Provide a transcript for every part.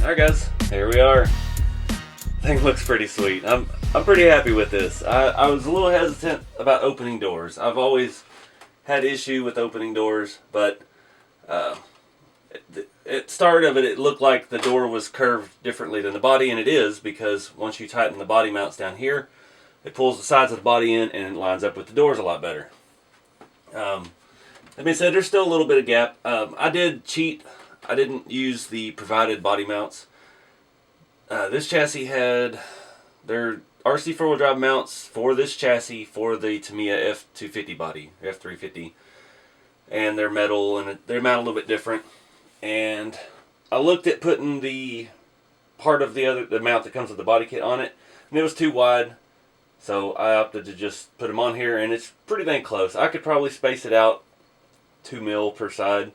Alright guys, here we are. Thing looks pretty sweet. I'm pretty happy with this. I was a little hesitant about opening doors. I've always had issue with opening doors, but at start of it looked like the door was curved differently than the body, and it is, because once you tighten the body mounts down here, it pulls the sides of the body in and it lines up with the doors a lot better. That being said, there's still a little bit of gap. I did cheat. I didn't use the provided body mounts. This chassis had their RC4 drive mounts for this chassis for the Tamiya F250 body, F350, and they're metal, and they mount a little bit different. And I looked at putting the part of the mount that comes with the body kit on it, and it was too wide, so I opted to just put them on here, and it's pretty dang close. I could probably space it out 2 mil per side,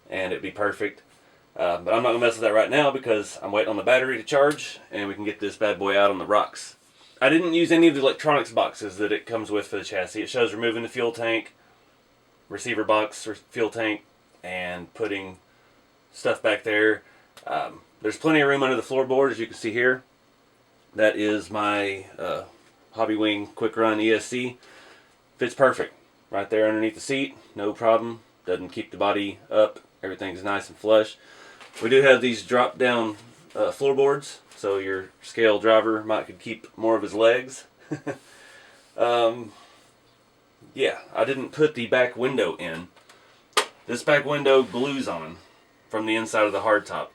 and it'd be perfect. But I'm not going to mess with that right now because I'm waiting on the battery to charge, and we can get this bad boy out on the rocks. I didn't use any of the electronics boxes that it comes with for the chassis. It shows removing the fuel tank, receiver box, or fuel tank, and putting stuff back there. There's plenty of room under the floorboard, as you can see here. That is my Hobby Wing Quick Run ESC. Fits perfect right there underneath the seat, no problem. Doesn't keep the body up. Everything's nice and flush. We do have these drop down floorboards, so your scale driver could keep more of his legs. Yeah, I didn't put the back window in. This back window glues on from the inside of the hardtop.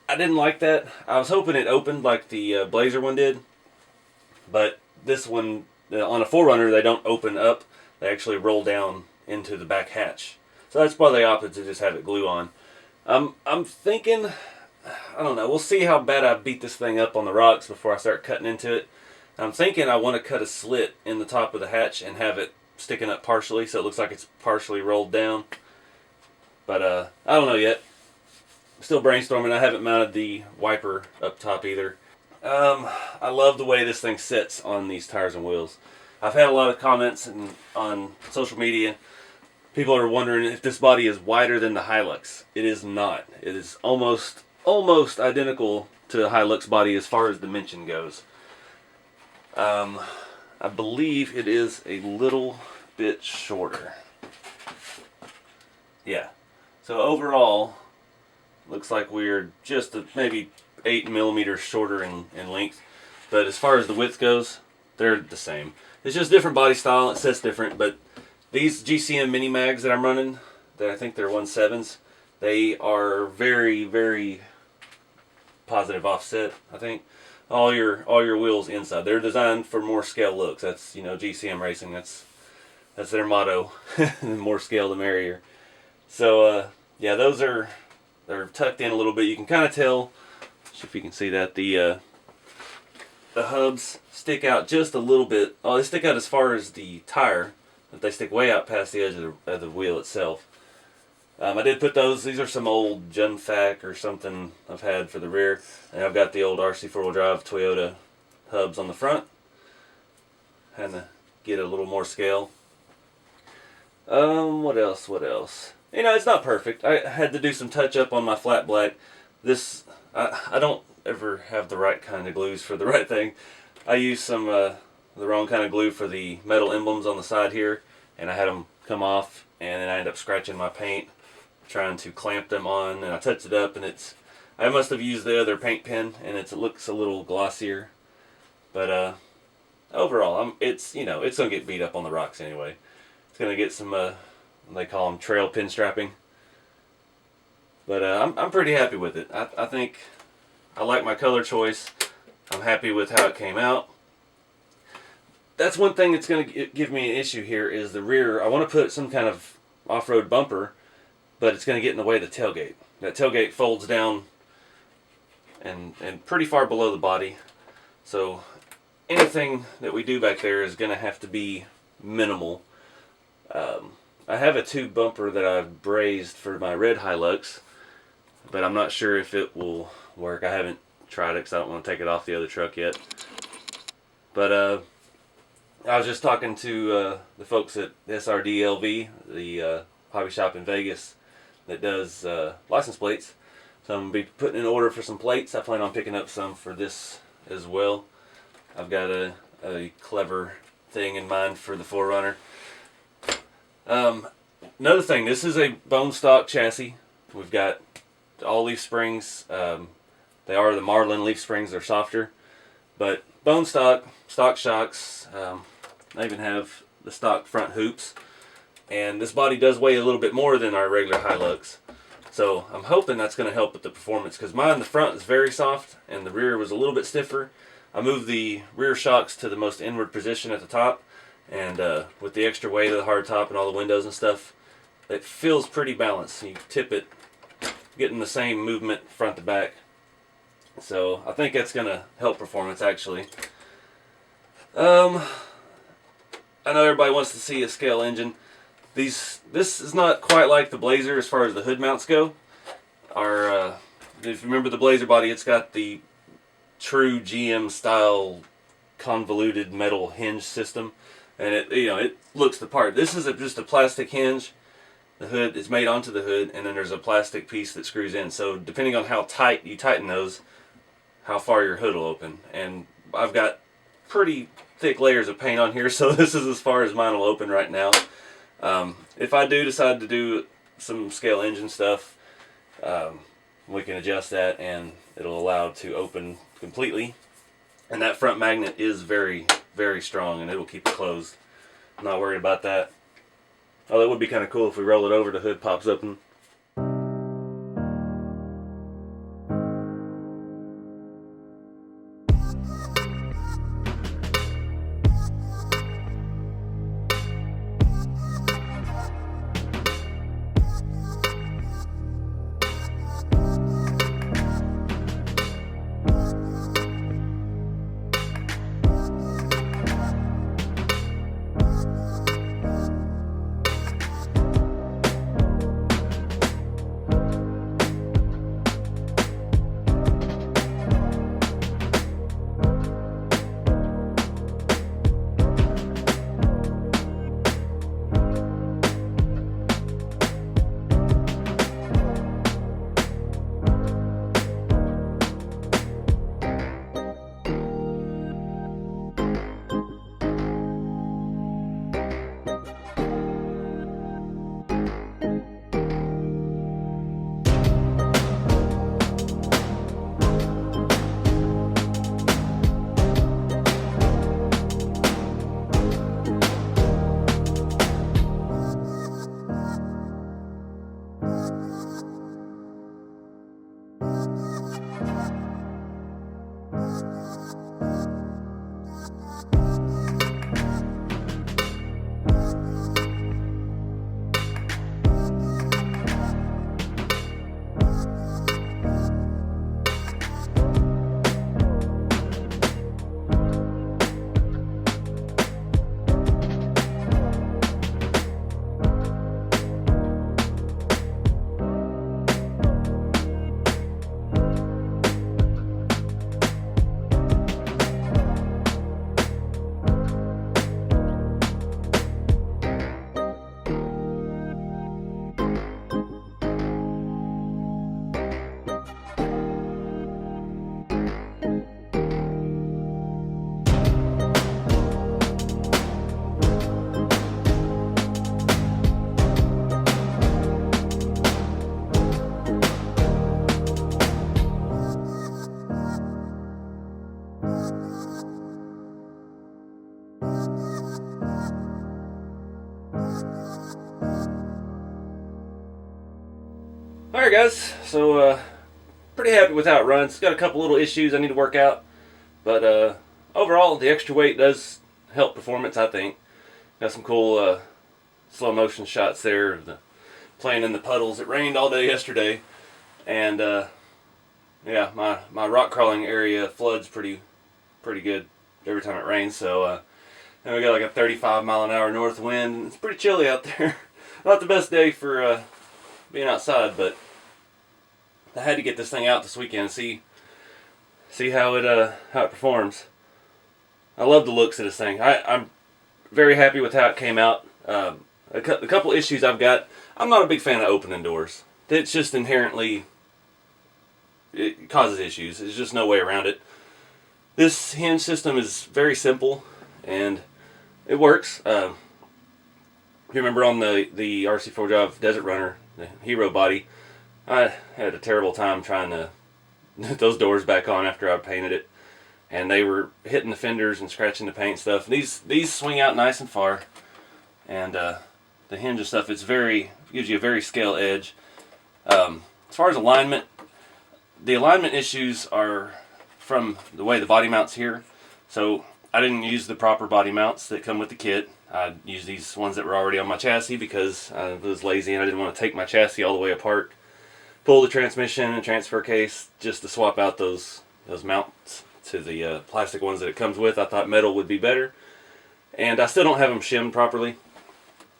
I didn't like that. I was hoping it opened like the Blazer one did, but this one, on a 4runner, they don't open up. They actually roll down into the back hatch. So that's why they opted to just have it glue on. I'm thinking, I don't know, we'll see how bad I beat this thing up on the rocks before I start cutting into it. I'm thinking I want to cut a slit in the top of the hatch and have it sticking up partially so it looks like it's partially rolled down. But I don't know yet. I'm still brainstorming. I haven't mounted the wiper up top either. I love the way this thing sits on these tires and wheels. I've had a lot of comments on social media. People are wondering if this body is wider than the Hilux. It is not. It is almost identical to the Hilux body as far as dimension goes. I believe it is a little bit shorter. Yeah. So overall, looks like we're just maybe 8 millimeters shorter in length. But as far as the width goes, they're the same. It's just different body style. It sits different, but these GCM mini mags that I'm running, that I think they're 1.7s, they are very, very positive offset. I think all your wheels inside. They're designed for more scale looks. That's, you know, GCM racing. That's their motto. The more scale, the merrier. So yeah, they're tucked in a little bit. You can kind of tell, if you can see that, the hubs stick out just a little bit. Oh, they stick out as far as the tire. But they stick way out past the edge of the wheel itself. I did put those. These are some old Junfac or something I've had for the rear. And I've got the old RC4wd drive Toyota hubs on the front. Had to get a little more scale. What else? You know, it's not perfect. I had to do some touch up on my flat black. This, I don't ever have the right kind of glues for the right thing. I use some the wrong kind of glue for the metal emblems on the side here, and I had them come off, and then I ended up scratching my paint trying to clamp them on, and I touched it up, and I must have used the other paint pen, and it looks a little glossier. But overall, it's gonna get beat up on the rocks anyway. It's gonna get some they call them trail pin strapping. But I'm pretty happy with it. I think I like my color choice. I'm happy with how it came out. That's one thing that's going to give me an issue here is the rear. I want to put some kind of off-road bumper, but it's going to get in the way of the tailgate. That tailgate folds down and pretty far below the body. So anything that we do back there is going to have to be minimal. I have a tube bumper that I've brazed for my red Hilux, but I'm not sure if it will work. I haven't tried it because I don't want to take it off the other truck yet. But I was just talking to the folks at SRDLV, the hobby shop in Vegas that does license plates. So So I'm going to be putting in order for some plates. I plan on picking up some for this as well. I've got a clever thing in mind for the 4runner. Another thing, this is a bone stock chassis. We've got all leaf springs. They are the Marlin leaf springs. They're softer, but bone stock shocks. I even have the stock front hoops, and this body does weigh a little bit more than our regular Hilux. So I'm hoping that's going to help with the performance, because mine, the front is very soft and the rear was a little bit stiffer. I moved the rear shocks to the most inward position at the top, and with the extra weight of the hard top and all the windows and stuff, it feels pretty balanced. You tip it, getting the same movement front to back. So I think that's going to help performance, actually. I know everybody wants to see a scale engine. This is not quite like the Blazer as far as the hood mounts go. If you remember the Blazer body, it's got the true GM style convoluted metal hinge system, and it looks the part. This is just a plastic hinge. The hood is made onto the hood, and then there's a plastic piece that screws in. So depending on how tight you tighten those, how far your hood will open. And I've got pretty thick layers of paint on here, so this is as far as mine will open right now. If I do decide to do some scale engine stuff, we can adjust that and it'll allow it to open completely. And that front magnet is very, very strong, and it'll keep it closed. I'm not worried about that. Oh, that would be kind of cool if we roll it over, the hood pops open. Alright guys, so pretty happy with how it runs. It's got a couple little issues I need to work out, but overall the extra weight does help performance, I think. Got some cool slow motion shots there of the playing in the puddles. It rained all day yesterday, and yeah, my rock crawling area floods pretty good every time it rains. So and we got like a 35-mile-an-hour north wind. It's pretty chilly out there. Not the best day for being outside, but I had to get this thing out this weekend and see how it performs. I love the looks of this thing. I'm very happy with how it came out. A couple issues I've got. I'm not a big fan of opening doors. It's just inherently causes issues. There's just no way around it. This hinge system is very simple, and it works. If you remember on the RC4wd Desert Runner, the Hero body, I had a terrible time trying to get those doors back on after I painted it, and they were hitting the fenders and scratching the paint stuff. These swing out nice and far, and the hinge and stuff, gives you a very scale edge. As far as alignment, the alignment issues are from the way the body mounts here. So I didn't use the proper body mounts that come with the kit. I used these ones that were already on my chassis because I was lazy and I didn't want to take my chassis all the way apart, pull the transmission and transfer case just to swap out those mounts to the plastic ones that it comes with. I thought metal would be better, and I still don't have them shimmed properly.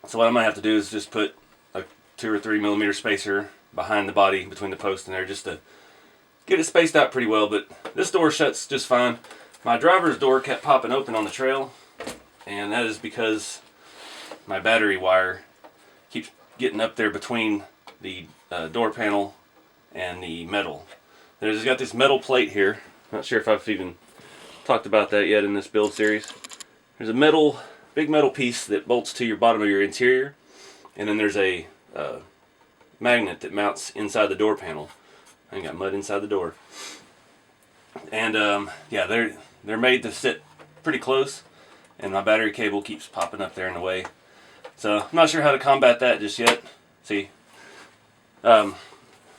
So what I'm going to have to do is just put a 2 or 3 millimeter spacer behind the body between the post and there just to get it spaced out pretty well. But this door shuts just fine. My driver's door kept popping open on the trail, and that is because my battery wire keeps getting up there between the door panel and the metal. There's got this metal plate here. Not sure if I've even talked about that yet in this build series. There's a big metal piece that bolts to your bottom of your interior, and then there's a magnet that mounts inside the door panel. I got mud inside the door. And yeah, they're made to sit pretty close, and my battery cable keeps popping up there in the way. So I'm not sure how to combat that just yet. See,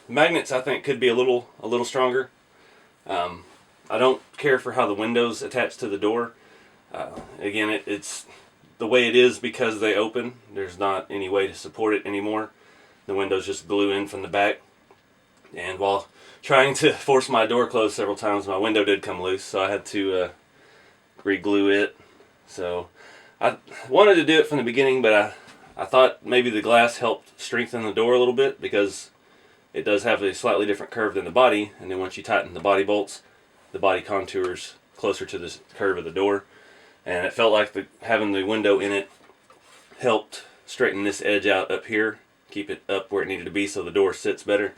magnets I think could be a little stronger. I don't care for how the windows attach to the door. Again, it's the way it is because they open. There's not any way to support it anymore. The windows just glue in from the back. And while trying to force my door closed several times, my window did come loose, so I had to re-glue it. So I wanted to do it from the beginning, but I thought maybe the glass helped strengthen the door a little bit because it does have a slightly different curve than the body, and then once you tighten the body bolts, the body contours closer to the curve of the door. And it felt like having the window in it helped straighten this edge out up here, keep it up where it needed to be so the door sits better.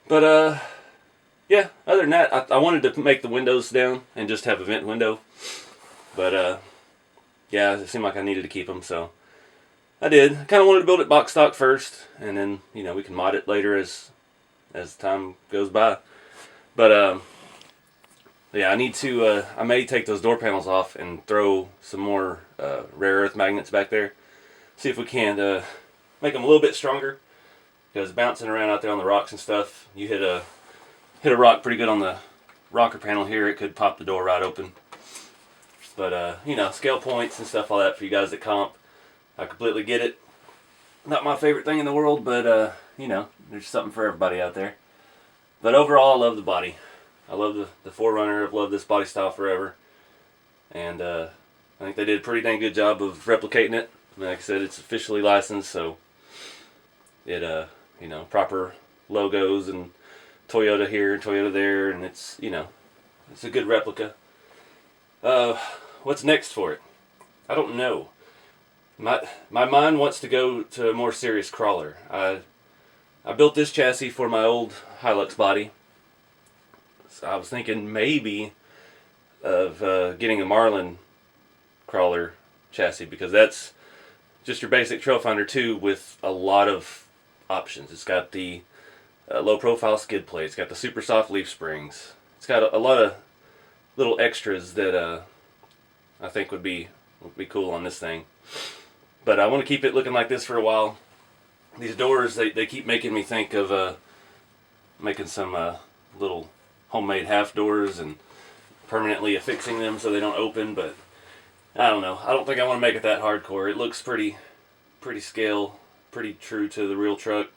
But yeah, other than that, I wanted to make the windows down and just have a vent window. But yeah, it seemed like I needed to keep them, so I did. I kind of wanted to build it box stock first, and then we can mod it later as time goes by. But yeah, I may take those door panels off and throw some more rare earth magnets back there. See if we can make them a little bit stronger. Because bouncing around out there on the rocks and stuff, you hit a rock pretty good on the rocker panel here, it could pop the door right open. But scale points and stuff like that for you guys that comp, I completely get it. Not my favorite thing in the world, but there's something for everybody out there. But overall, I love the body. I love the 4runner. I've loved this body style forever, and I think they did a pretty dang good job of replicating it. Like I said, it's officially licensed, so it proper logos and Toyota here, Toyota there, and it's a good replica. What's next for it? I don't know. My mind wants to go to a more serious crawler. I built this chassis for my old Hilux body. So I was thinking maybe of getting a Marlin crawler chassis, because that's just your basic trail finder too, with a lot of options. It's got the low profile skid plate. It's got the super soft leaf springs. It's got a lot of little extras that I think would be cool on this thing. But I want to keep it looking like this for a while. These doors, they keep making me think of making some little homemade half doors and permanently affixing them so they don't open, but I don't know. I don't think I want to make it that hardcore. It looks pretty scale, pretty true to the real truck.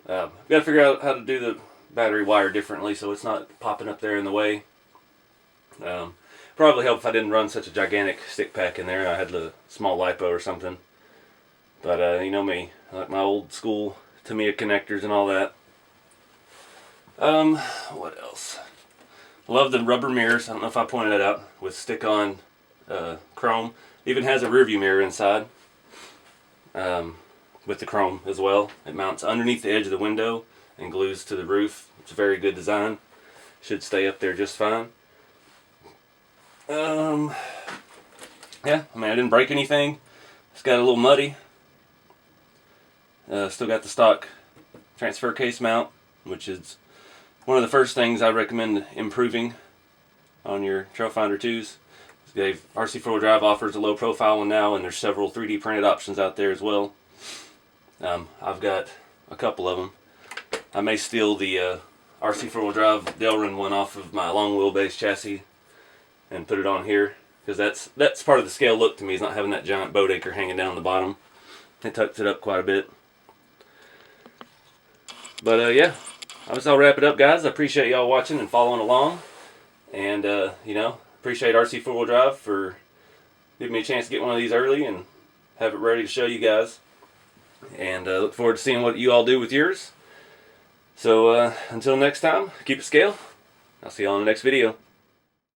Got to figure out how to do the battery wire differently so it's not popping up there in the way. Probably help if I didn't run such a gigantic stick pack in there and I had the small lipo or something. But you know me, I like my old school Tamiya connectors and all that. What else? Love the rubber mirrors. I don't know if I pointed that out, with stick-on chrome. Even has a rear view mirror inside with the chrome as well. It mounts underneath the edge of the window and glues to the roof. It's a very good design. Should stay up there just fine. Yeah, I mean, I didn't break anything. It's got a little muddy. Still got the stock transfer case mount, which is one of the first things I recommend improving on your Trailfinder 2s. RC4wd Drive offers a low profile one now, and there's several 3D printed options out there as well. I've got a couple of them. I may steal the RC4wd Drive Delrin one off of my long wheelbase chassis and put it on here, because that's part of the scale look to me, is not having that giant boat anchor hanging down the bottom. It tucks it up quite a bit. But yeah, I'll wrap it up, guys. I appreciate y'all watching and following along, and you know, appreciate RC4wd Drive for giving me a chance to get one of these early and have it ready to show you guys. And look forward to seeing what you all do with yours. So until next time, keep it scale. I'll see you all in the next video.